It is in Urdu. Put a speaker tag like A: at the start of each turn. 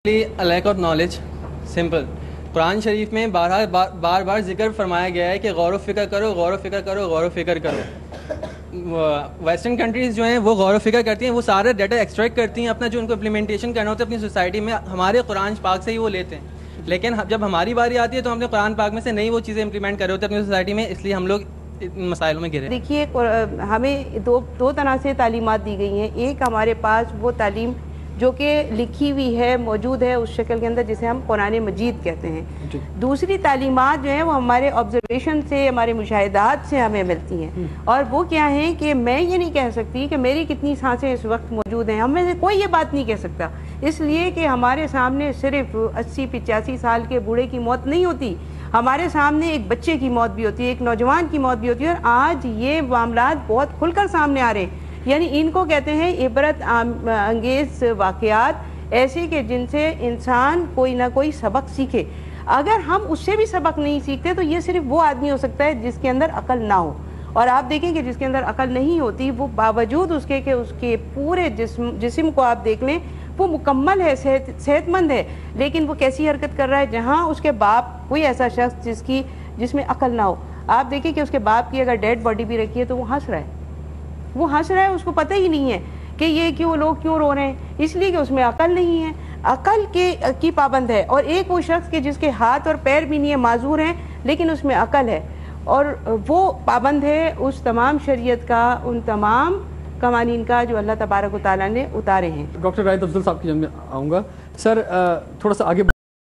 A: Leak of knowledge simple. Quran Sharif میں بار بار ذکر فرمایا گیا ہے کہ غور و فکر کرو, غور و فکر کرو, غور و فکر کرو. ویسٹرن کنٹریز جو ہیں وہ غور و فکر کرتی ہیں, وہ سارا ڈیٹا ایکسٹریکٹ کرتی ہیں, اپنا جو ان کو امپلیمنٹیشن کرنا ہوتا ہے اپنی سوسائٹی میں ہمارے قرآن پاک سے ہی وہ لیتے ہیں. لیکن جب ہماری باری آتی ہے تو ہم اپنے قرآن پاک میں سے نہیں وہ چیزیں امپلیمنٹ کر رہے ہوتے اپنی سوسائٹی میں, اس لیے ہم لوگ ان مسائلوں میں گرے.
B: دیکھیے ہمیں دو طرح سے تعلیمات دی گئی ہیں. ایک ہمارے پاس وہ تعلیم جو کہ لکھی ہوئی ہے, موجود ہے اس شکل کے اندر, جسے ہم قرآن مجید کہتے ہیں. دوسری تعلیمات جو ہیں وہ ہمارے آبزرویشن سے, ہمارے مشاہدات سے ہمیں ملتی ہیں. اور وہ کیا ہیں کہ میں یہ نہیں کہہ سکتی کہ میری کتنی سانسیں اس وقت موجود ہیں, ہم میں سے کوئی یہ بات نہیں کہہ سکتا, اس لیے کہ ہمارے سامنے صرف 80-85 سال کے بوڑھے کی موت نہیں ہوتی, ہمارے سامنے ایک بچے کی موت بھی ہوتی ہے, ایک نوجوان کی موت بھی ہوتی ہے. اور آج یہ معاملات بہت کھل کر سامنے آ رہے ہیں. یعنی ان کو کہتے ہیں عبرت انگیز واقعات, ایسے کہ جن سے انسان کوئی نہ کوئی سبق سیکھے. اگر ہم اس سے بھی سبق نہیں سیکھتے تو یہ صرف وہ آدمی ہو سکتا ہے جس کے اندر عقل نہ ہو. اور آپ دیکھیں کہ جس کے اندر عقل نہیں ہوتی, وہ باوجود اس کے کہ اس کے پورے جسم کو آپ دیکھ لیں, وہ مکمل ہے, صحت مند ہے, لیکن وہ کیسی حرکت کر رہا ہے جہاں اس کے باپ کوئی ایسا شخص جس میں عقل نہ ہو. آپ دیکھیں کہ اس کے باپ کی اگر ڈیڈ باڈی بھی رکھی ہے تو وہ ہنس رہا ہے, اس کو پتہ ہی نہیں ہے کہ یہ لوگ کیوں رو رہے ہیں, اس لیے کہ اس میں عقل نہیں ہے, عقل کی پابند ہے. اور ایک وہ شخص کے جس کے ہاتھ اور پیر بھی نہیں ہے, معذور ہیں, لیکن اس میں عقل ہے اور وہ پابند ہے اس تمام شریعت کا, ان تمام قوانین کا جو اللہ تبارک و تعالیٰ نے اتارے ہیں.
C: ڈاکٹر راحت افضل صاحب کی جانب میں آؤں گا. سر تھوڑا سا آگے